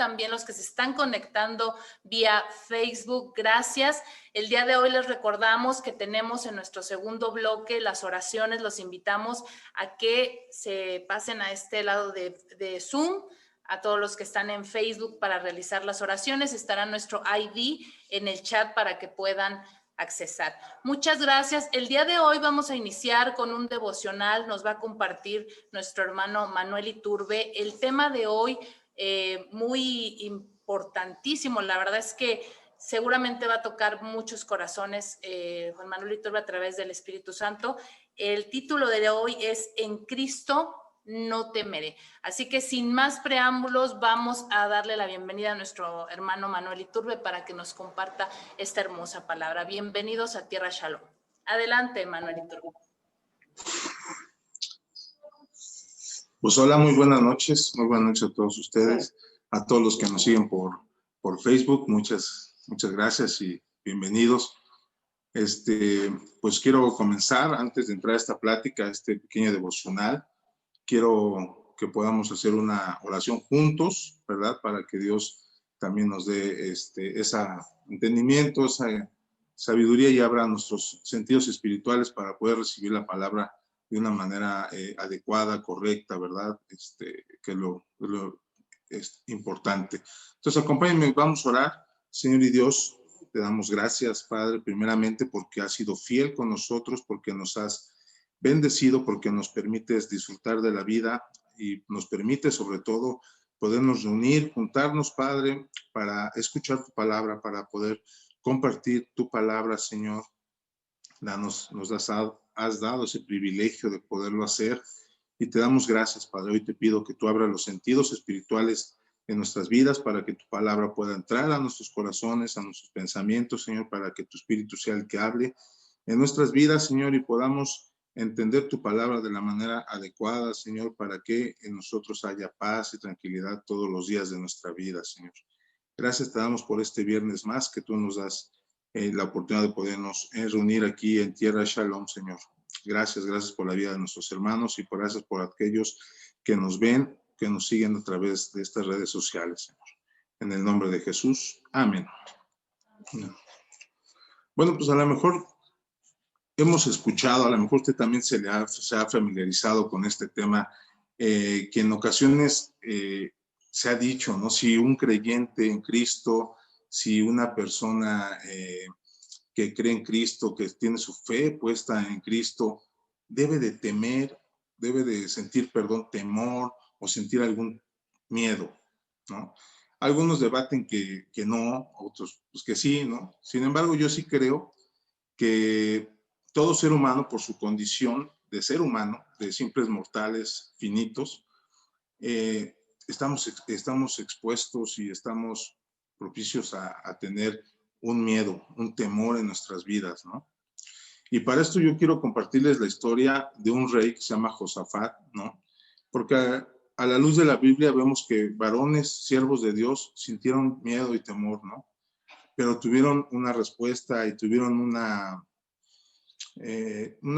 también los que se están conectando vía Facebook, gracias. El día de hoy les recordamos que tenemos en nuestro segundo bloque las oraciones. Los invitamos a que se pasen a este lado de Zoom. A todos los que están en Facebook para realizar las oraciones, estará nuestro ID en el chat para que puedan accesar. Muchas gracias. El día de hoy vamos a iniciar con un devocional. Nos va a compartir nuestro hermano Manuel Iturbe. El tema de hoy, muy importantísimo. La verdad es que seguramente va a tocar muchos corazones, Juan Manuel Iturbe, a través del Espíritu Santo. El título de hoy es En Cristo no temeré. Así que sin más preámbulos, vamos a darle la bienvenida a nuestro hermano Manuel Iturbe para que nos comparta esta hermosa palabra. Bienvenidos a Tierra Shalom. Adelante, Manuel Iturbe. Pues hola, muy buenas noches a todos ustedes, a todos los que nos siguen por Facebook, muchas gracias y bienvenidos. Pues quiero comenzar, antes de entrar a esta plática, este pequeño devocional. Quiero que podamos hacer una oración juntos, ¿verdad? Para que Dios también nos dé ese entendimiento, esa sabiduría y abra nuestros sentidos espirituales para poder recibir la palabra de una manera adecuada, correcta, ¿verdad? Que es importante. Entonces, acompáñenme, vamos a orar. Señor y Dios, te damos gracias, Padre, primeramente porque has sido fiel con nosotros, porque nos has bendecido, porque nos permites disfrutar de la vida y nos permite sobre todo podernos reunir, juntarnos, Padre, para escuchar tu palabra, para poder compartir tu palabra, Señor. Nos has dado ese privilegio de poderlo hacer y te damos gracias, Padre. Hoy te pido que tú abras los sentidos espirituales en nuestras vidas para que tu palabra pueda entrar a nuestros corazones, a nuestros pensamientos, Señor, para que tu Espíritu sea el que hable en nuestras vidas, Señor, y podamos entender tu palabra de la manera adecuada, Señor, para que en nosotros haya paz y tranquilidad todos los días de nuestra vida, Señor. Gracias te damos por este viernes más que tú nos das la oportunidad de podernos reunir aquí en Tierra Shalom, Señor. Gracias por la vida de nuestros hermanos y gracias por aquellos que nos ven, que nos siguen a través de estas redes sociales, Señor. En el nombre de Jesús, amén. Bueno, pues a lo mejor hemos escuchado, a lo mejor usted también se ha familiarizado con este tema, que en ocasiones se ha dicho, ¿no? Si un creyente en Cristo, si una persona que cree en Cristo, que tiene su fe puesta en Cristo, debe de temer, debe de sentir, temor o sentir algún miedo, ¿no? Algunos debaten que no, otros pues que sí, ¿no? Sin embargo, yo sí creo que todo ser humano, por su condición de ser humano, de simples mortales finitos, estamos expuestos y estamos propicios a tener un miedo, un temor en nuestras vidas, ¿no? Y para esto yo quiero compartirles la historia de un rey que se llama Josafat, ¿no? Porque a la luz de la Biblia vemos que varones, siervos de Dios, sintieron miedo y temor, ¿no? Pero tuvieron una respuesta y tuvieron una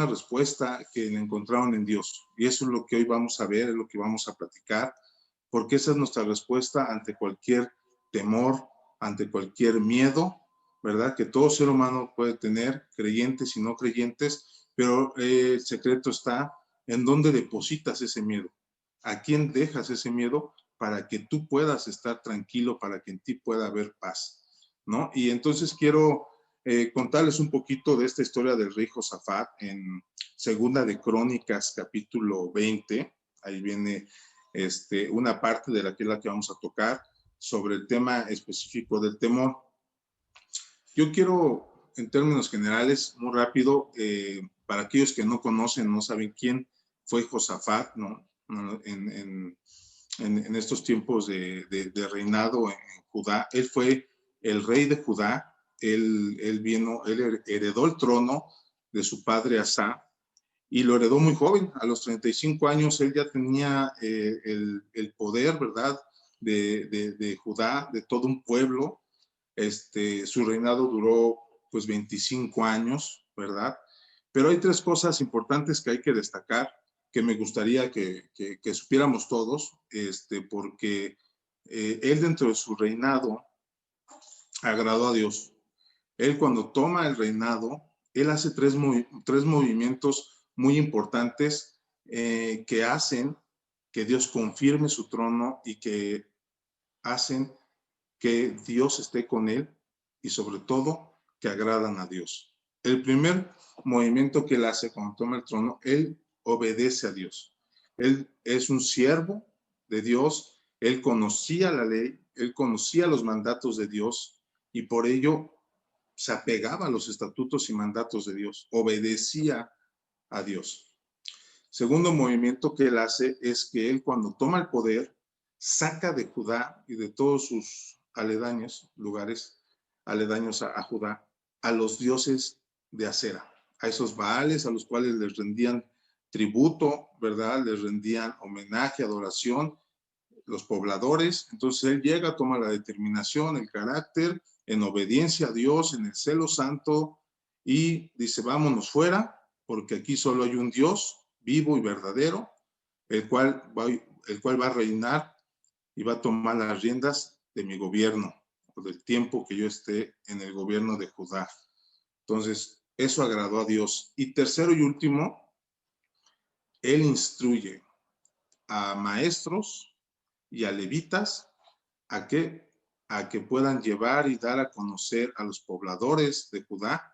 respuesta que le encontraron en Dios. Y eso es lo que hoy vamos a ver, es lo que vamos a platicar, porque esa es nuestra respuesta ante cualquier temor, ante cualquier miedo, ¿verdad? Que todo ser humano puede tener, creyentes y no creyentes, pero el secreto está en dónde depositas ese miedo, a quién dejas ese miedo para que tú puedas estar tranquilo, para que en ti pueda haber paz, ¿no? Y entonces quiero contarles un poquito de esta historia del rey Josafat en Segunda de Crónicas, capítulo 20. Ahí viene una parte de la que vamos a tocar sobre el tema específico del temor. Yo quiero, en términos generales, muy rápido, para aquellos que no conocen, no saben quién fue Josafat, ¿no? En estos tiempos de reinado en Judá. Él fue el rey de Judá. Él heredó el trono de su padre Asa y lo heredó muy joven. A los 35 años él ya tenía el poder, ¿verdad? De Judá, de todo un pueblo. Su reinado duró pues 25 años, ¿verdad? Pero hay tres cosas importantes que hay que destacar, que me gustaría que supiéramos todos, porque él dentro de su reinado agradó a Dios. Él cuando toma el reinado, él hace tres movimientos muy importantes que hacen que Dios confirme su trono y que hacen que Dios esté con él y sobre todo que agradan a Dios. El primer movimiento que él hace cuando toma el trono, él obedece a Dios. Él es un siervo de Dios, él conocía la ley, él conocía los mandatos de Dios y por ello se apegaba a los estatutos y mandatos de Dios, obedecía a Dios. Segundo movimiento que él hace es que él cuando toma el poder, saca de Judá y de todos sus aledaños, lugares aledaños a Judá, a los dioses de acera, a esos baales a los cuales les rendían tributo, ¿verdad? Les rendían homenaje, adoración, los pobladores. Entonces él llega, toma la determinación, el carácter, en obediencia a Dios, en el celo santo, y dice, vámonos fuera, porque aquí solo hay un Dios vivo y verdadero, el cual va a reinar y va a tomar las riendas de mi gobierno, o del tiempo que yo esté en el gobierno de Judá. Entonces, eso agradó a Dios. Y tercero y último, él instruye a maestros y a levitas a que puedan llevar y dar a conocer a los pobladores de Judá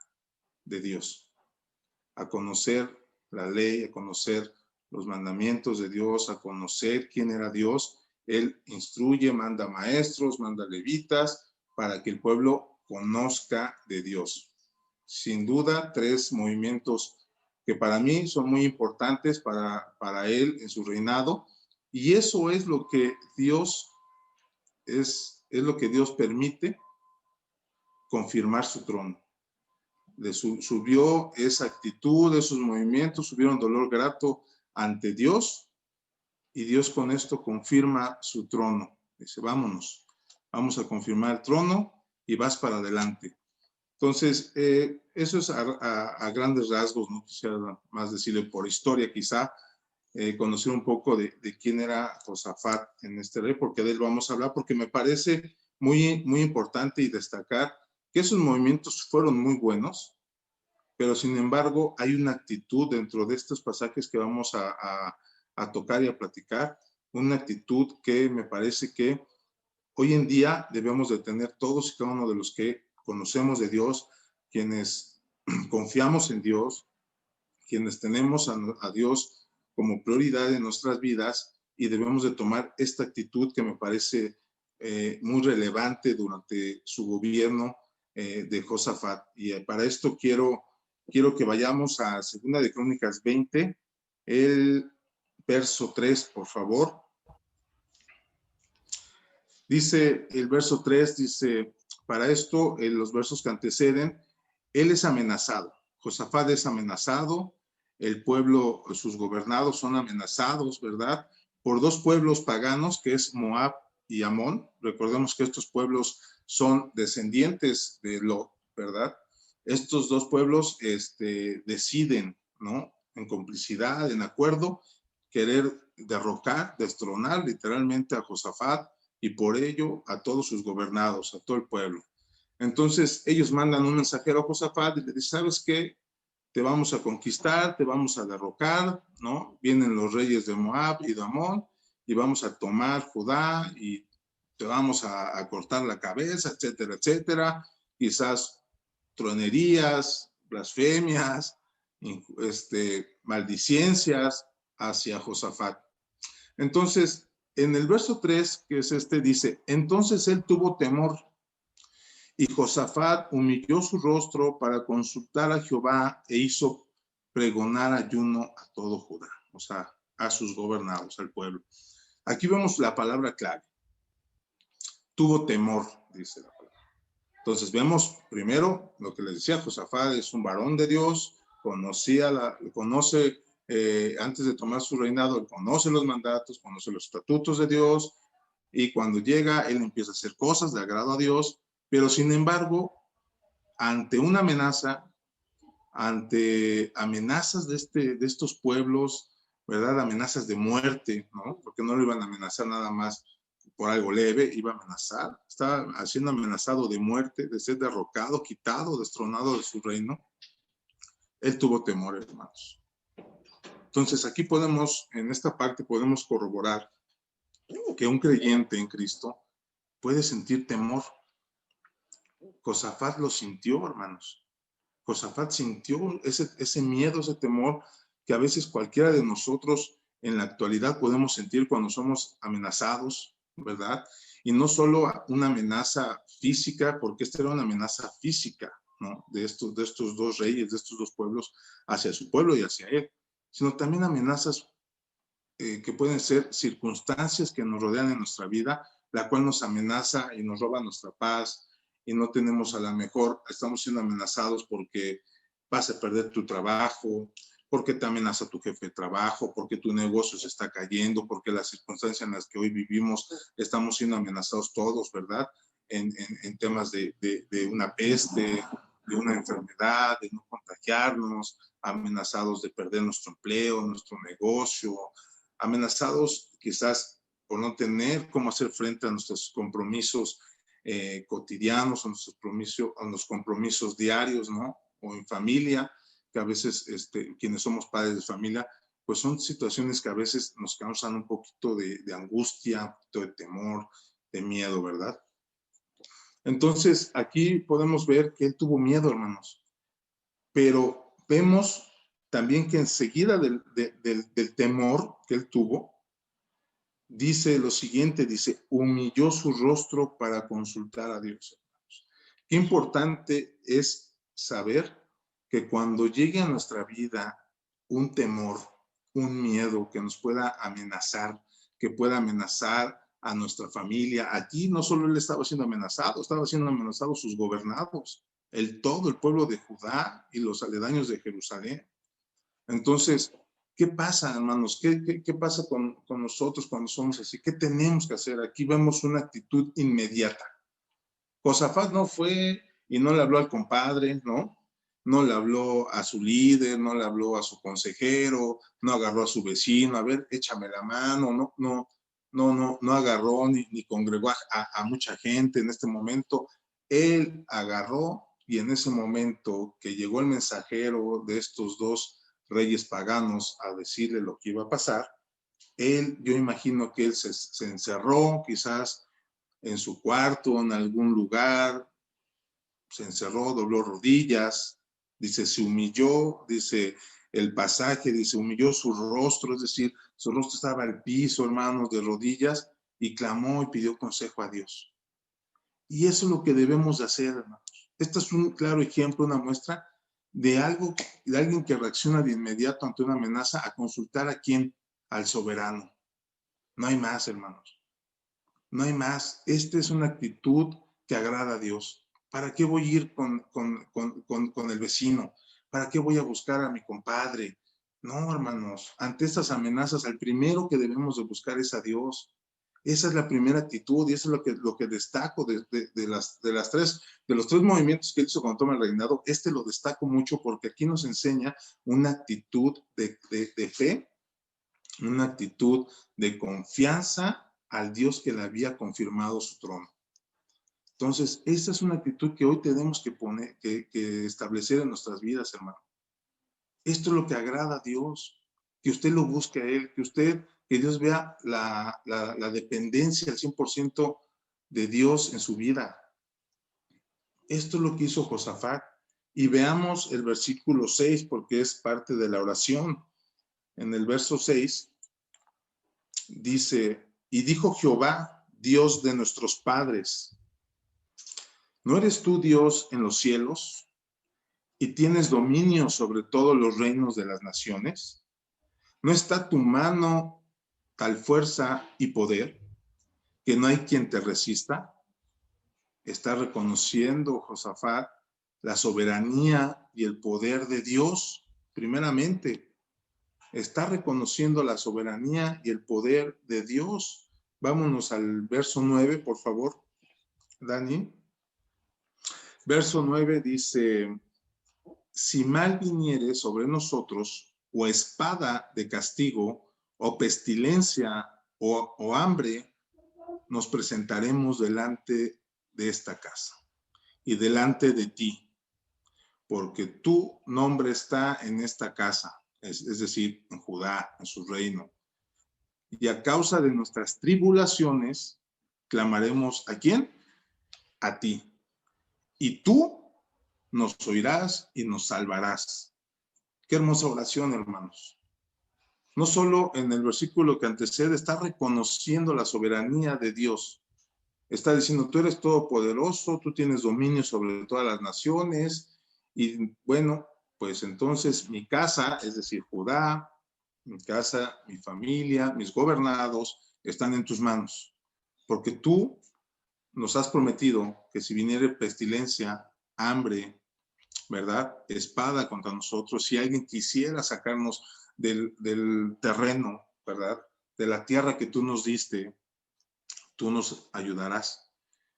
de Dios, a conocer la ley, a conocer los mandamientos de Dios, a conocer quién era Dios. Él instruye, manda maestros, manda levitas para que el pueblo conozca de Dios. Sin duda, tres movimientos que para mí son muy importantes para él en su reinado, y eso es lo que Dios es lo que Dios permite confirmar su trono. Le subió esa actitud, esos movimientos, subieron dolor grato ante Dios, y Dios con esto confirma su trono. Dice, vámonos, vamos a confirmar el trono y vas para adelante. Entonces, eso es a grandes rasgos, no quisiera más decirle por historia quizá, conocer un poco de quién era Josafat en este rey, porque de él vamos a hablar, porque me parece muy, muy importante y destacar que esos movimientos fueron muy buenos, pero sin embargo hay una actitud dentro de estos pasajes que vamos a tocar y a platicar, una actitud que me parece que hoy en día debemos de tener todos y cada uno de los que conocemos de Dios, quienes confiamos en Dios, quienes tenemos a Dios como prioridad en nuestras vidas, y debemos de tomar esta actitud que me parece muy relevante durante su gobierno de Josafat. Y para esto quiero que vayamos a 2 de Crónicas 20, el verso 3, por favor. Dice el verso 3, dice, para esto, en los versos que anteceden, él es amenazado. Josafat es amenazado, el pueblo, sus gobernados son amenazados, ¿verdad? Por dos pueblos paganos, que es Moab y Amón. Recordemos que estos pueblos son descendientes de Lot, ¿verdad? Estos dos pueblos deciden, ¿no? En complicidad, en acuerdo, querer derrocar, destronar literalmente a Josafat, y por ello a todos sus gobernados, a todo el pueblo. Entonces ellos mandan un mensajero a Josafat y le dicen, ¿sabes qué? Te vamos a conquistar, te vamos a derrocar, ¿no? Vienen los reyes de Moab y de Amón y vamos a tomar Judá y te vamos a cortar la cabeza, etcétera, etcétera. Quizás truanerías, blasfemias, maldiciencias hacia Josafat. Entonces, en el verso 3, que es dice, entonces él tuvo temor, y Josafat humilló su rostro para consultar a Jehová e hizo pregonar ayuno a todo Judá, o sea, a sus gobernados, al pueblo. Aquí vemos la palabra clave. Tuvo temor, dice la palabra. Entonces vemos primero lo que les decía, Josafat es un varón de Dios, conoce antes de tomar su reinado, él conoce los mandatos, conoce los estatutos de Dios, y cuando llega, él empieza a hacer cosas de agrado a Dios, pero sin embargo, ante una amenaza, ante amenazas de estos pueblos, ¿verdad? Amenazas de muerte, ¿no? Porque no lo iban a amenazar nada más por algo leve, iba a amenazar, estaba siendo amenazado de muerte, de ser derrocado, quitado, destronado de su reino. Él tuvo temor, hermanos. Entonces aquí podemos, en esta parte podemos corroborar que un creyente en Cristo puede sentir temor. Josafat lo sintió, hermanos. Josafat sintió ese miedo, ese temor que a veces cualquiera de nosotros en la actualidad podemos sentir cuando somos amenazados, ¿verdad? Y no solo una amenaza física, porque esta era una amenaza física, ¿no? De estos dos reyes, de estos dos pueblos, hacia su pueblo y hacia él, sino también amenazas que pueden ser circunstancias que nos rodean en nuestra vida, la cual nos amenaza y nos roba nuestra paz, y no tenemos, a lo mejor, estamos siendo amenazados porque vas a perder tu trabajo, porque te amenaza tu jefe de trabajo, porque tu negocio se está cayendo, porque las circunstancias en las que hoy vivimos estamos siendo amenazados todos, ¿verdad? En temas de una peste, de una enfermedad, de no contagiarnos, amenazados de perder nuestro empleo, nuestro negocio, amenazados quizás por no tener cómo hacer frente a nuestros compromisos cotidianos, a los compromisos diarios, ¿no? O en familia, que a veces quienes somos padres de familia, pues son situaciones que a veces nos causan un poquito de angustia, un poquito de temor, de miedo, ¿verdad? Entonces, aquí podemos ver que él tuvo miedo, hermanos, pero vemos también que enseguida del temor que él tuvo, dice lo siguiente, dice, humilló su rostro para consultar a Dios. Qué importante es saber que cuando llegue a nuestra vida un temor, un miedo que nos pueda amenazar, que pueda amenazar a nuestra familia, aquí no solo él estaba siendo amenazados sus gobernados, todo el pueblo de Judá y los aledaños de Jerusalén. Entonces, ¿qué pasa, hermanos? ¿Qué pasa con nosotros cuando somos así? ¿Qué tenemos que hacer? Aquí vemos una actitud inmediata. Josafat no fue y no le habló al compadre, ¿no? No le habló a su líder, no le habló a su consejero, no agarró a su vecino, a ver, échame la mano, no agarró ni congregó a mucha gente en este momento. Él agarró y en ese momento que llegó el mensajero de estos dos reyes paganos a decirle lo que iba a pasar, yo imagino que él se encerró quizás en su cuarto, en algún lugar, se encerró, dobló rodillas, dice, se humilló, dice el pasaje, dice, humilló su rostro, es decir, su rostro estaba al piso, hermanos, de rodillas, y clamó y pidió consejo a Dios. Y eso es lo que debemos de hacer, hermanos. Este es un claro ejemplo, una muestra de alguien que reacciona de inmediato ante una amenaza a consultar a quién, al soberano. No hay más, hermanos. No hay más. Esta es una actitud que agrada a Dios. ¿Para qué voy a ir con el vecino? ¿Para qué voy a buscar a mi compadre? No, hermanos. Ante estas amenazas, el primero que debemos de buscar es a Dios. Esa es la primera actitud y eso es lo que destaco de los tres movimientos que hizo cuando toma el reinado. Lo destaco mucho porque aquí nos enseña una actitud de fe, una actitud de confianza al Dios que le había confirmado su trono. Entonces, esa es una actitud que hoy tenemos que establecer en nuestras vidas, hermano. Esto es lo que agrada a Dios, que usted lo busque a Él, que Dios vea la dependencia al 100% de Dios en su vida. Esto es lo que hizo Josafat. Y veamos el versículo 6, porque es parte de la oración. En el verso 6 dice, y dijo Jehová, Dios de nuestros padres, ¿no eres tú Dios en los cielos y tienes dominio sobre todos los reinos de las naciones? ¿No está tu mano tal fuerza y poder que no hay quien te resista? Está reconociendo Josafat la soberanía y el poder de Dios, primeramente. Está reconociendo la soberanía y el poder de Dios. Vámonos al verso 9, por favor, Dani. Verso 9 dice, si mal viniere sobre nosotros, o espada de castigo, o pestilencia, o hambre, nos presentaremos delante de esta casa y delante de ti, porque tu nombre está en esta casa, es decir, en Judá, en su reino. Y a causa de nuestras tribulaciones, clamaremos ¿a quién? A ti. Y tú nos oirás y nos salvarás. Qué hermosa oración, hermanos. No solo en el versículo que antecede está reconociendo la soberanía de Dios. Está diciendo, tú eres todopoderoso, tú tienes dominio sobre todas las naciones. Y bueno, pues entonces mi casa, es decir, Judá, mi casa, mi familia, mis gobernados, están en tus manos. Porque tú nos has prometido que si viniere pestilencia, hambre, ¿verdad? Espada contra nosotros, si alguien quisiera sacarnos del terreno, ¿verdad? De la tierra que tú nos diste, tú nos ayudarás.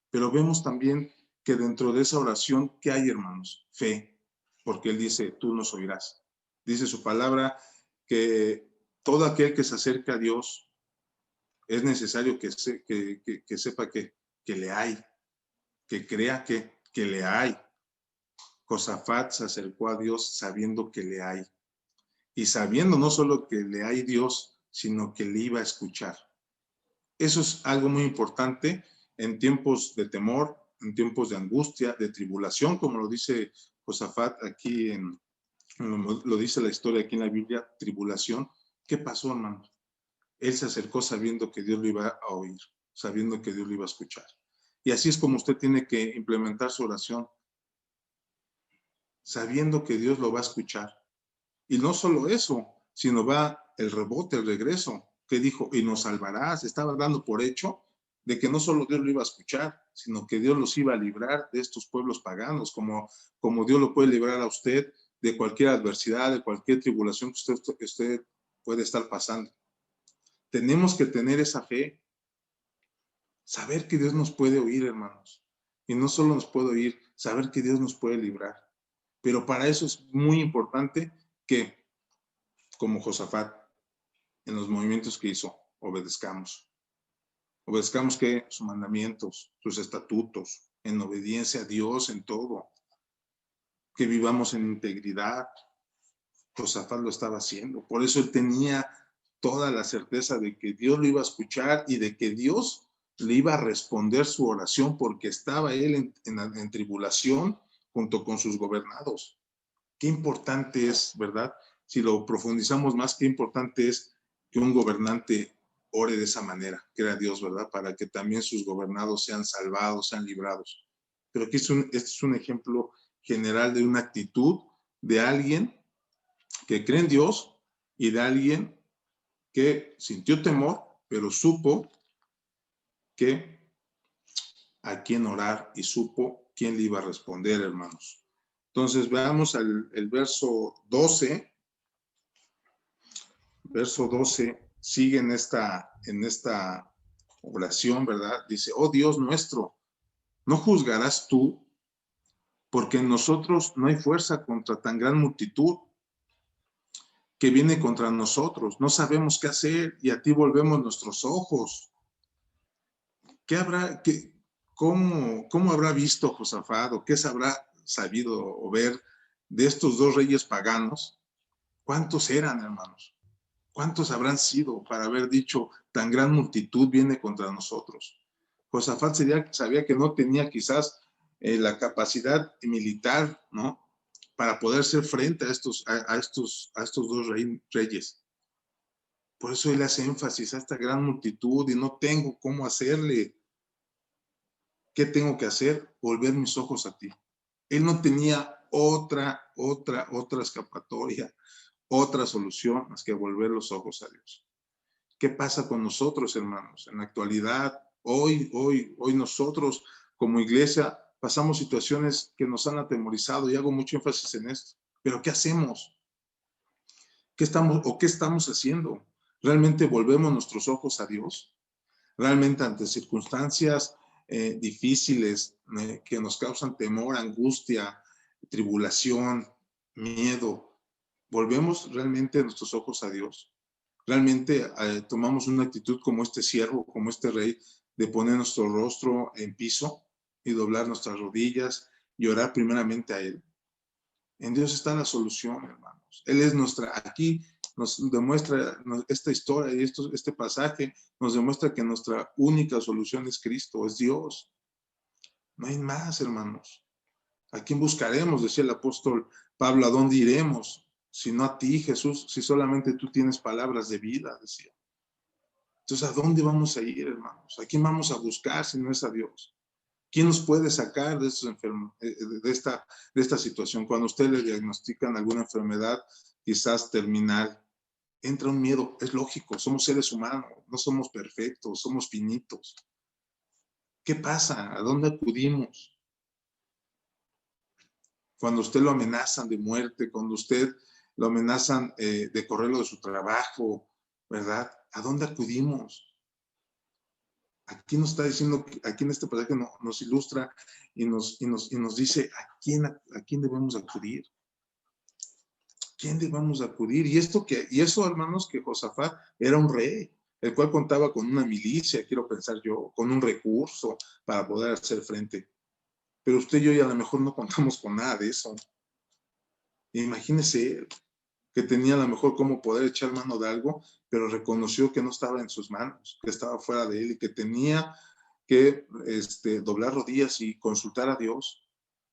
Pero vemos también que dentro de esa oración, ¿qué hay, hermanos? Fe, porque Él dice, tú nos oirás. Dice su palabra que todo aquel que se acerca a Dios es necesario que sepa que le hay, que crea que le hay. Josafat se acercó a Dios sabiendo que le hay. Y sabiendo no solo que le hay Dios, sino que le iba a escuchar. Eso es algo muy importante en tiempos de temor, en tiempos de angustia, de tribulación, como lo dice Josafat aquí, lo dice la historia aquí en la Biblia, tribulación. ¿Qué pasó, hermanos? Él se acercó sabiendo que Dios lo iba a oír, sabiendo que Dios lo iba a escuchar. Y así es como usted tiene que implementar su oración, sabiendo que Dios lo va a escuchar. Y no solo eso, sino va el rebote, el regreso, que dijo, y nos salvarás. Estaba dando por hecho de que no solo Dios lo iba a escuchar, sino que Dios los iba a librar de estos pueblos paganos, como Dios lo puede librar a usted de cualquier adversidad, de cualquier tribulación que usted puede estar pasando. Tenemos que tener esa fe, saber que Dios nos puede oír, hermanos. Y no solo nos puede oír, saber que Dios nos puede librar. Pero para eso es muy importante que, como Josafat, en los movimientos que hizo, obedezcamos. Obedezcamos que sus mandamientos, sus estatutos, en obediencia a Dios en todo. Que vivamos en integridad. Josafat lo estaba haciendo. Por eso él tenía toda la certeza de que Dios lo iba a escuchar y de que Dios le iba a responder su oración, porque estaba él en tribulación junto con sus gobernados. Qué importante es, ¿verdad? Si lo profundizamos más, qué importante es que un gobernante ore de esa manera, que era Dios, ¿verdad? Para que también sus gobernados sean salvados, sean librados. Pero aquí este es un ejemplo general de una actitud de alguien que cree en Dios y de alguien que sintió temor, pero supo que a quién orar y supo quién le iba a responder, hermanos. Entonces veamos el verso 12. Verso 12 sigue en esta oración, ¿verdad? Dice, oh Dios nuestro, ¿no juzgarás tú? Porque en nosotros no hay fuerza contra tan gran multitud que viene contra nosotros. No sabemos qué hacer y a ti volvemos nuestros ojos. ¿Qué habrá, cómo habrá visto Josafat o qué sabrá sabido o ver de estos dos reyes paganos? ¿Cuántos eran, hermanos? ¿Cuántos habrán sido para haber dicho, tan gran multitud viene contra nosotros? Josafat sabía que no tenía quizás la capacidad militar, ¿no? Para poder hacer frente a estos dos reyes. Por eso él hace énfasis a esta gran multitud y no tengo cómo hacerle. ¿Qué tengo que hacer? Volver mis ojos a ti. Él no tenía otra escapatoria, otra solución más que volver los ojos a Dios. ¿Qué pasa con nosotros, hermanos? En la actualidad, hoy nosotros como iglesia pasamos situaciones que nos han atemorizado y hago mucho énfasis en esto. Pero ¿qué hacemos? ¿Qué estamos haciendo? ¿Realmente volvemos nuestros ojos a Dios? ¿Realmente ante circunstancias difíciles que nos causan temor, angustia, tribulación, miedo, volvemos realmente nuestros ojos a Dios? Realmente tomamos una actitud como este siervo, como este rey, de poner nuestro rostro en piso y doblar nuestras rodillas y orar primeramente a Él. En Dios está la solución, hermanos. Él es aquí nos demuestra esta historia y este pasaje nos demuestra que nuestra única solución es Cristo, es Dios. No hay más, hermanos. ¿A quién buscaremos? Decía el apóstol Pablo, ¿a dónde iremos? Si no a ti, Jesús, si solamente tú tienes palabras de vida, decía. Entonces, ¿a dónde vamos a ir, hermanos? ¿A quién vamos a buscar si no es a Dios? ¿Quién nos puede sacar de estos enfermos, de esta situación? Cuando a usted le diagnostican alguna enfermedad, quizás terminal, entra un miedo. Es lógico, somos seres humanos, no somos perfectos, somos finitos. ¿Qué pasa? ¿A dónde acudimos? Cuando usted lo amenazan de muerte, cuando usted lo amenazan de correrlo de su trabajo, ¿verdad? ¿A dónde acudimos? Aquí nos está diciendo, aquí en este pasaje nos ilustra y nos dice a quién debemos acudir. ¿Quién debemos acudir? Y eso, hermanos, que Josafat era un rey, el cual contaba con una milicia, quiero pensar yo, con un recurso para poder hacer frente. Pero usted y yo ya a lo mejor no contamos con nada de eso. Imagínese él, que tenía a lo mejor cómo poder echar mano de algo, pero reconoció que no estaba en sus manos, que estaba fuera de él y que tenía que doblar rodillas y consultar a Dios,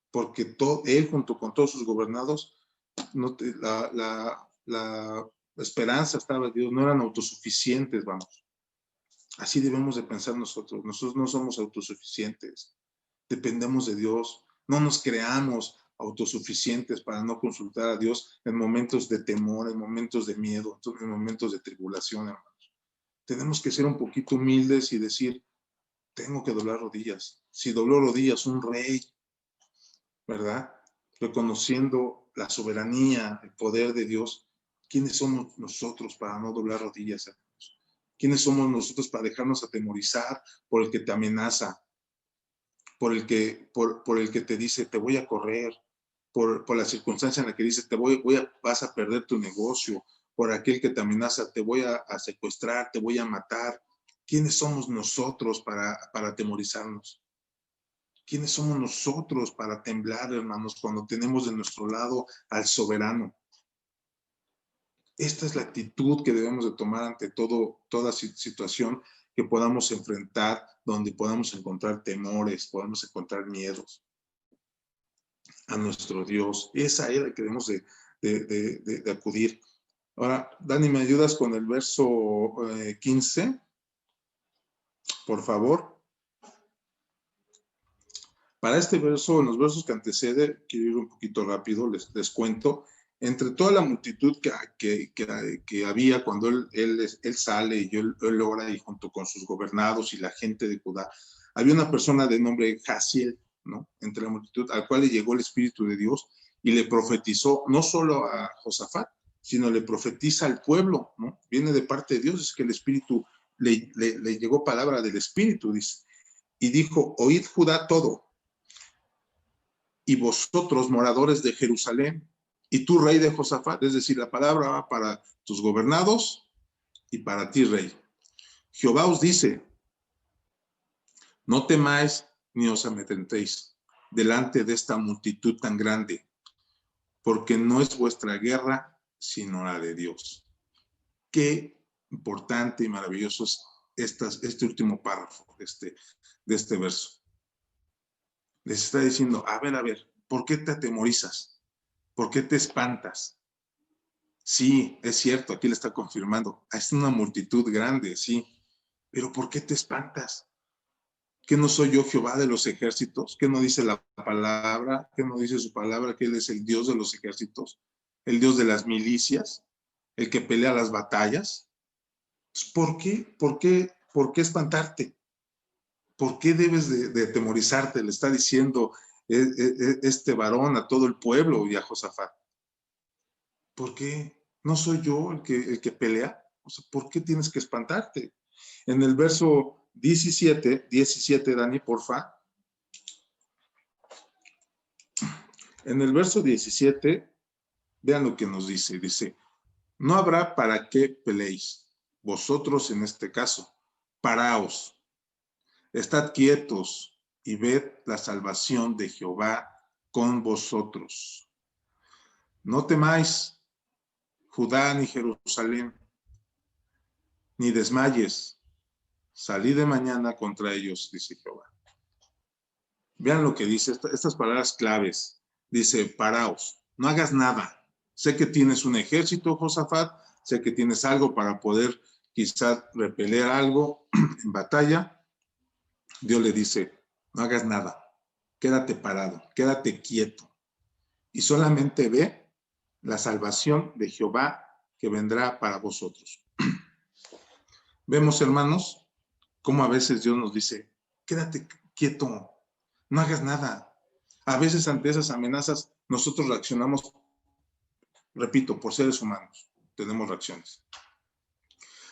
porque él junto con todos sus gobernados, la esperanza estaba en Dios, no eran autosuficientes, vamos. Así debemos de pensar nosotros. Nosotros no somos autosuficientes, dependemos de Dios, no nos creamos autosuficientes para no consultar a Dios en momentos de temor, en momentos de miedo, en momentos de tribulación, hermanos. Tenemos que ser un poquito humildes y decir, tengo que doblar rodillas. Si dobló rodillas un rey, ¿verdad? Reconociendo la soberanía, el poder de Dios, ¿quiénes somos nosotros para no doblar rodillas, hermanos? ¿Quiénes somos nosotros para dejarnos atemorizar por el que te amenaza, por el que te dice, te voy a correr, por la circunstancia en la que dice, vas a perder tu negocio, por aquel que te amenaza, te voy a secuestrar, te voy a matar? ¿Quiénes somos nosotros para atemorizarnos? ¿Quiénes somos nosotros para temblar, hermanos, cuando tenemos de nuestro lado al soberano? Esta es la actitud que debemos de tomar ante toda situación que podamos enfrentar, donde podamos encontrar temores, podamos encontrar miedos a nuestro Dios. Esa es la que debemos de acudir. Ahora, Dani, ¿me ayudas con el verso 15? Por favor. Para este verso, en los versos que antecede, quiero ir un poquito rápido, les cuento, entre toda la multitud que había cuando él sale y él ora y junto con sus gobernados y la gente de Judá, había una persona de nombre Jaziel, ¿no? Entre la multitud, al cual le llegó el Espíritu de Dios y le profetizó no solo a Josafat, sino le profetiza al pueblo, ¿no? Viene de parte de Dios, es que el Espíritu le llegó palabra del Espíritu, dice, y dijo, oíd Judá todo, y vosotros, moradores de Jerusalén, y tú, rey de Josafat, es decir, la palabra va para tus gobernados y para ti, rey. Jehová os dice, no temáis ni os amedrentéis delante de esta multitud tan grande, porque no es vuestra guerra, sino la de Dios. Qué importante y maravilloso es este último párrafo de este verso. Les está diciendo, a ver, ¿por qué te atemorizas? ¿Por qué te espantas? Sí, es cierto, aquí le está confirmando. Es una multitud grande, sí. Pero ¿por qué te espantas? ¿Que no soy yo Jehová de los ejércitos? ¿Que no dice la palabra? ¿Que no dice su palabra que Él es el Dios de los ejércitos? ¿El Dios de las milicias? ¿El que pelea las batallas? ¿Por qué? ¿Por qué espantarte? ¿Por qué debes de atemorizarte? Le está diciendo este varón a todo el pueblo y a Josafat. ¿Por qué? ¿No soy yo el que pelea? O sea, ¿por qué tienes que espantarte? En el verso 17, Dani, porfa. En el verso 17, vean lo que nos dice. Dice, no habrá para qué peleéis. Vosotros en este caso, paraos. Estad quietos y ved la salvación de Jehová con vosotros. No temáis, Judá ni Jerusalén, ni desmayes. Salid de mañana contra ellos, dice Jehová. Vean lo que dice, estas palabras claves. Dice, paraos, no hagas nada. Sé que tienes un ejército, Josafat, sé que tienes algo para poder quizá repeler algo en batalla. Dios le dice, no hagas nada, quédate parado, quédate quieto y solamente ve la salvación de Jehová que vendrá para vosotros. Vemos, hermanos, cómo a veces Dios nos dice, quédate quieto, no hagas nada. A veces ante esas amenazas nosotros reaccionamos, repito, por seres humanos, tenemos reacciones.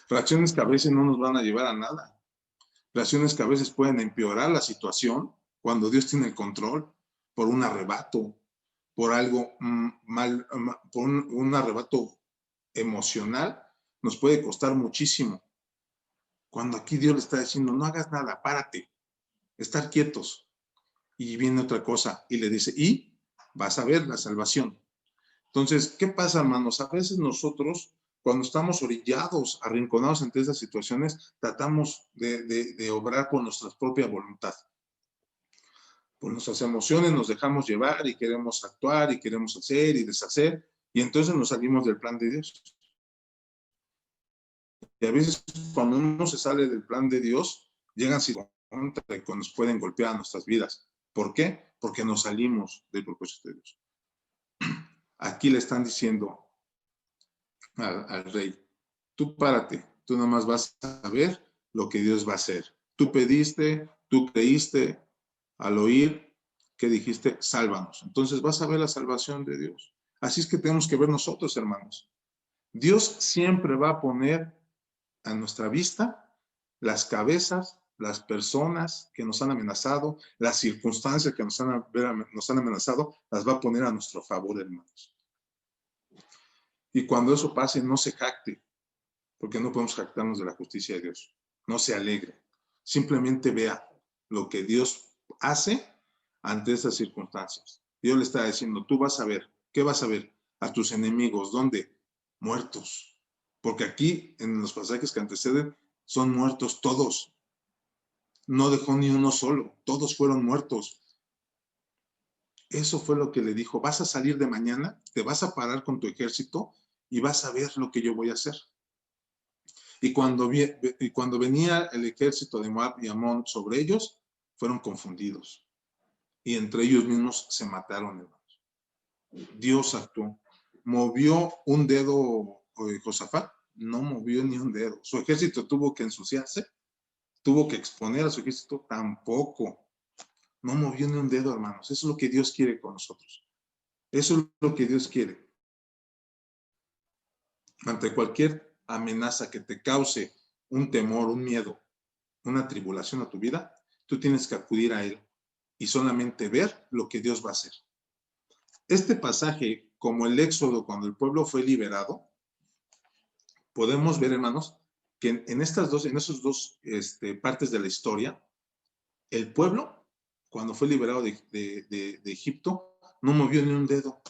Reacciones que a veces no nos van a llevar a nada. Reacciones que a veces pueden empeorar la situación cuando Dios tiene el control por un arrebato, por algo mal, por un arrebato emocional, nos puede costar muchísimo. Cuando aquí Dios le está diciendo, no hagas nada, párate, estar quietos. Y viene otra cosa y le dice, y vas a ver la salvación. Entonces, ¿qué pasa, hermanos? A veces nosotros, cuando estamos orillados, arrinconados ante esas situaciones, tratamos de obrar por nuestra propia voluntad. Por nuestras emociones nos dejamos llevar y queremos actuar y queremos hacer y deshacer, y entonces nos salimos del plan de Dios. Y a veces cuando uno se sale del plan de Dios, llegan situaciones que nos pueden golpear nuestras vidas. ¿Por qué? Porque nos salimos del propósito de Dios. Aquí le están diciendo al rey, tú párate, tú nada más vas a ver lo que Dios va a hacer. Tú pediste, tú creíste, al oír que dijiste, sálvanos. Entonces vas a ver la salvación de Dios. Así es que tenemos que ver nosotros, hermanos. Dios siempre va a poner a nuestra vista las cabezas, las personas que nos han amenazado, las circunstancias que nos han amenazado, las va a poner a nuestro favor, hermanos. Y cuando eso pase, no se jacte, porque no podemos jactarnos de la justicia de Dios. No se alegre. Simplemente vea lo que Dios hace ante esas circunstancias. Dios le está diciendo, tú vas a ver. ¿Qué vas a ver? A tus enemigos. ¿Dónde? Muertos. Porque aquí, en los pasajes que anteceden, son muertos todos. No dejó ni uno solo. Todos fueron muertos. Eso fue lo que le dijo. Vas a salir de mañana, te vas a parar con tu ejército y vas a ver lo que yo voy a hacer. Y cuando venía el ejército de Moab y Amón sobre ellos, fueron confundidos. Y entre ellos mismos se mataron, hermanos. Dios actuó. ¿Movió un dedo Josafat? No movió ni un dedo. ¿Su ejército tuvo que ensuciarse? ¿Tuvo que exponer a su ejército? Tampoco. No movió ni un dedo, hermanos. Eso es lo que Dios quiere con nosotros. Eso es lo que Dios quiere. Ante cualquier amenaza que te cause un temor, un miedo, una tribulación a tu vida, tú tienes que acudir a Él y solamente ver lo que Dios va a hacer. Este pasaje, como el Éxodo, cuando el pueblo fue liberado, podemos ver, hermanos, que en esas dos partes de la historia, el pueblo, cuando fue liberado de Egipto, no movió ni un dedo.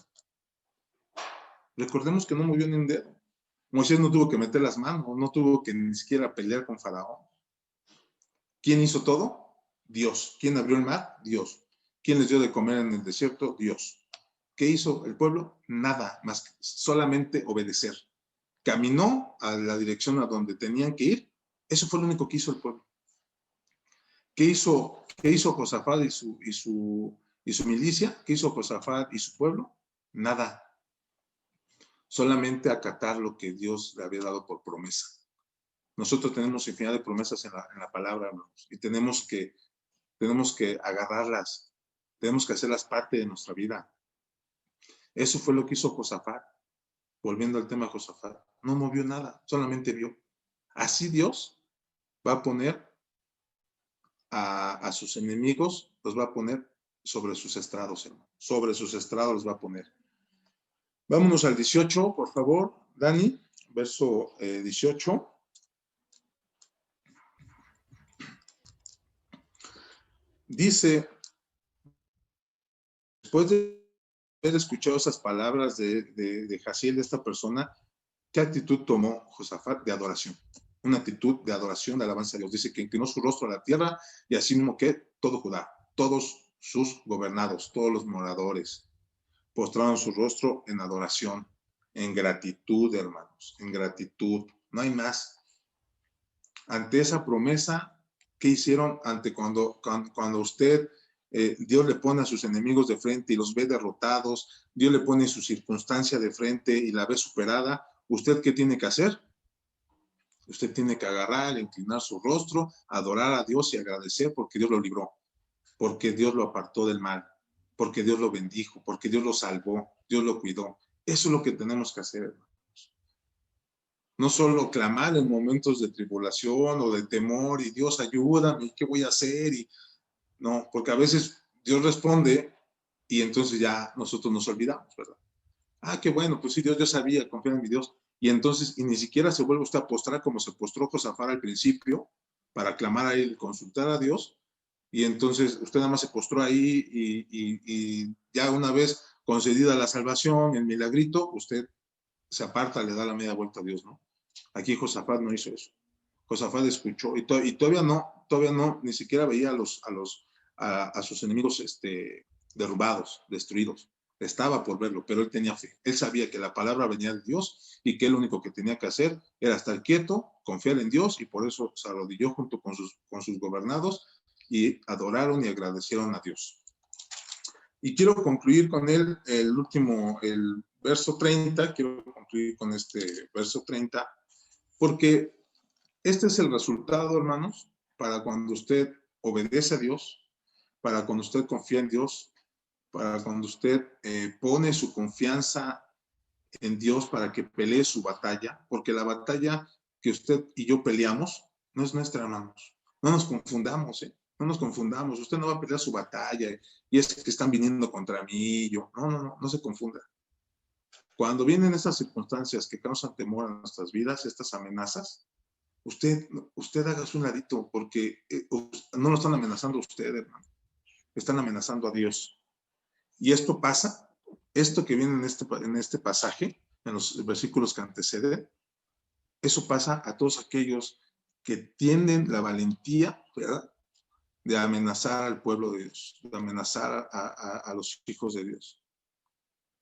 Recordemos que no movió ni un dedo. Moisés no tuvo que meter las manos, no tuvo que ni siquiera pelear con Faraón. ¿Quién hizo todo? Dios. ¿Quién abrió el mar? Dios. ¿Quién les dio de comer en el desierto? Dios. ¿Qué hizo el pueblo? Nada más que solamente obedecer. Caminó a la dirección a donde tenían que ir. Eso fue lo único que hizo el pueblo. ¿Qué hizo Josafat y su milicia? ¿Qué hizo Josafat y su pueblo? Nada. Solamente acatar lo que Dios le había dado por promesa. Nosotros tenemos infinidad de promesas en la palabra, hermanos, y tenemos que agarrarlas, tenemos que hacerlas parte de nuestra vida. Eso fue lo que hizo Josafat. Volviendo al tema de Josafat, no movió nada, solamente vio. Así Dios va a poner a sus enemigos, los va a poner sobre sus estrados, hermano. Sobre sus estrados los va a poner. Vámonos al 18, por favor, Dani, verso 18. dice, después de haber escuchado esas palabras de Jaziel, de esta persona, ¿qué actitud tomó Josafat de adoración? Una actitud de adoración, de alabanza a Dios. Dice que inclinó su rostro a la tierra y así mismo que todo Judá, todos sus gobernados, todos los moradores, postraron su rostro en adoración, en gratitud, hermanos, en gratitud. No hay más. Ante esa promesa, ¿qué hicieron ante cuando usted, Dios le pone a sus enemigos de frente y los ve derrotados, Dios le pone su circunstancia de frente y la ve superada? ¿Usted qué tiene que hacer? Usted tiene que agarrar, inclinar su rostro, adorar a Dios y agradecer porque Dios lo libró, porque Dios lo apartó del mal, porque Dios lo bendijo, porque Dios lo salvó, Dios lo cuidó. Eso es lo que tenemos que hacer, hermanos. No solo clamar en momentos de tribulación o de temor y Dios ayúdame, ¿qué voy a hacer? Y no, porque a veces Dios responde y entonces ya nosotros nos olvidamos, ¿verdad? Ah, qué bueno, pues sí, Dios, yo sabía, confía en mi Dios. Y entonces, y ni siquiera se vuelve usted a postrar como se postró Josafat al principio, para clamar a él, consultar a Dios. Y entonces usted nada más se postró ahí y ya una vez concedida la salvación, el milagrito, usted se aparta, le da la media vuelta a Dios, ¿no? Aquí Josafat no hizo eso. Josafat escuchó y todavía no, ni siquiera veía a sus enemigos derrubados, destruidos. Estaba por verlo, pero él tenía fe. Él sabía que la palabra venía de Dios y que lo único que tenía que hacer era estar quieto, confiar en Dios, y por eso se arrodilló junto con sus gobernados y adoraron y agradecieron a Dios. Y quiero concluir con el verso 30, quiero concluir con este verso 30, porque este es el resultado, hermanos, para cuando usted obedece a Dios, para cuando usted confía en Dios, para cuando usted pone su confianza en Dios para que pelee su batalla, porque la batalla que usted y yo peleamos no es nuestra, hermanos. No nos confundamos, ¿eh? No nos confundamos. Usted no va a pelear su batalla y es que están viniendo contra mí. No se confunda. Cuando vienen estas circunstancias que causan temor a nuestras vidas, estas amenazas, usted hágase un ladito, porque no lo están amenazando a usted, hermano. Están amenazando a Dios. Y esto pasa, esto que viene en este pasaje, en los versículos que anteceden, eso pasa a todos aquellos que tienen la valentía, ¿verdad?, de amenazar al pueblo de Dios, de amenazar a los hijos de Dios.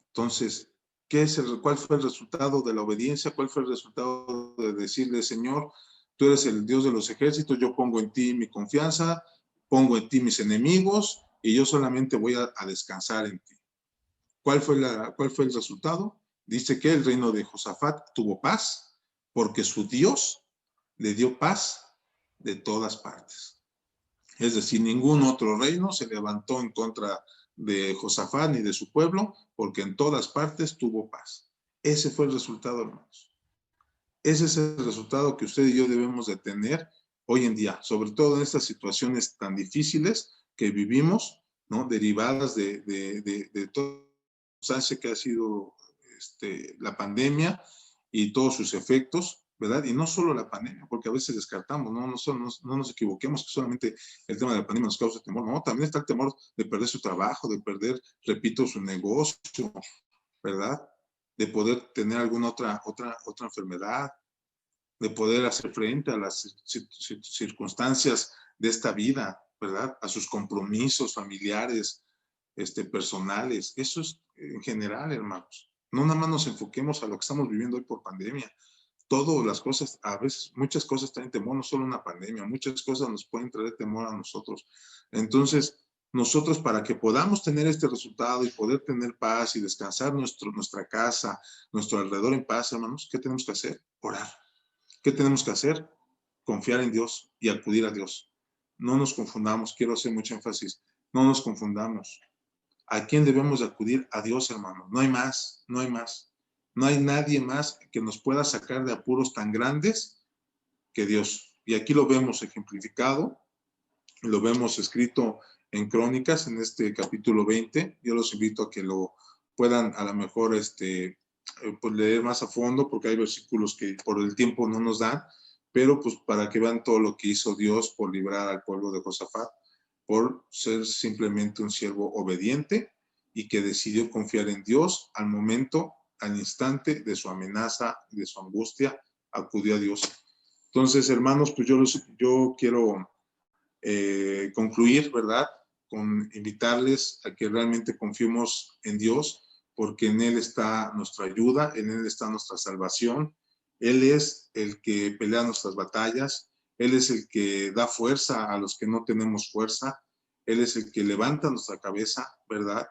Entonces, ¿cuál fue el resultado de la obediencia? ¿Cuál fue el resultado de decirle, Señor, tú eres el Dios de los ejércitos, yo pongo en ti mi confianza, pongo en ti mis enemigos y yo solamente voy a descansar en ti? ¿Cuál fue el resultado? Dice que el reino de Josafat tuvo paz porque su Dios le dio paz de todas partes. Es decir, ningún otro reino se levantó en contra de Josafat ni de su pueblo, porque en todas partes tuvo paz. Ese fue el resultado, hermanos. Ese es el resultado que usted y yo debemos de tener hoy en día, sobre todo en estas situaciones tan difíciles que vivimos, ¿no?, derivadas de todo el que ha sido la pandemia y todos sus efectos, ¿verdad? Y no solo la pandemia, porque a veces descartamos, no nos equivoquemos que solamente el tema de la pandemia nos causa temor, no, también está el temor de perder su trabajo, de perder, repito, su negocio, ¿verdad? De poder tener alguna otra enfermedad, de poder hacer frente a las circunstancias de esta vida, ¿verdad? A sus compromisos familiares, personales. Eso es en general, hermanos. No nada más nos enfoquemos a lo que estamos viviendo hoy por pandemia. Todas las cosas, a veces, muchas cosas traen temor, no solo una pandemia, muchas cosas nos pueden traer temor a nosotros. Entonces, nosotros, para que podamos tener este resultado y poder tener paz y descansar nuestra casa, nuestro alrededor en paz, hermanos, ¿qué tenemos que hacer? Orar. ¿Qué tenemos que hacer? Confiar en Dios y acudir a Dios. No nos confundamos, quiero hacer mucho énfasis, no nos confundamos. ¿A quién debemos de acudir? A Dios, hermano. No hay más, no hay más. No hay nadie más que nos pueda sacar de apuros tan grandes que Dios. Y aquí lo vemos ejemplificado, lo vemos escrito en Crónicas, en este capítulo 20. Yo los invito a que lo puedan a lo mejor pues leer más a fondo, porque hay versículos que por el tiempo no nos dan, pero pues para que vean todo lo que hizo Dios por librar al pueblo de Josafat, por ser simplemente un siervo obediente y que decidió confiar en Dios al momento, al instante de su amenaza, de su angustia, acudió a Dios. Entonces, hermanos, pues yo quiero concluir, ¿verdad? Con invitarles a que realmente confiemos en Dios, porque en Él está nuestra ayuda, en Él está nuestra salvación. Él es el que pelea nuestras batallas, Él es el que da fuerza a los que no tenemos fuerza, Él es el que levanta nuestra cabeza, ¿verdad?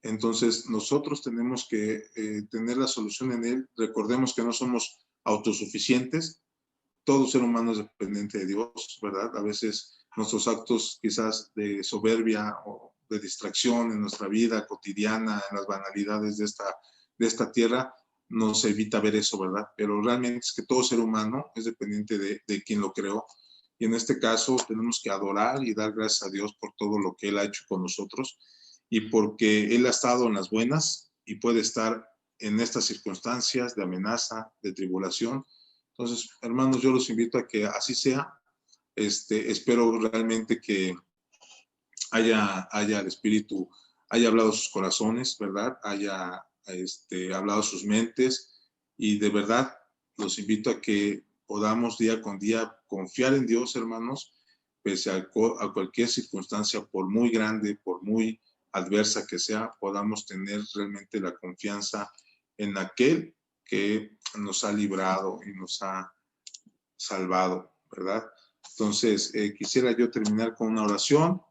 Entonces, nosotros tenemos que tener la solución en Él. Recordemos que no somos autosuficientes, todo ser humano es dependiente de Dios, ¿verdad? A veces nuestros actos quizás de soberbia o de distracción en nuestra vida cotidiana, en las banalidades de esta tierra, nos evita ver eso, ¿verdad? Pero realmente es que todo ser humano es dependiente de quien lo creó. Y en este caso tenemos que adorar y dar gracias a Dios por todo lo que Él ha hecho con nosotros y porque Él ha estado en las buenas y puede estar en estas circunstancias de amenaza, de tribulación. Entonces, hermanos, yo los invito a que así sea. Espero realmente que haya el Espíritu, haya hablado sus corazones, ¿verdad? Haya hablado sus mentes y de verdad los invito a que podamos día con día confiar en Dios, hermanos, pese a cualquier circunstancia, por muy grande, por muy adversa que sea, podamos tener realmente la confianza en aquel que nos ha librado y nos ha salvado, ¿verdad? Entonces, quisiera yo terminar con una oración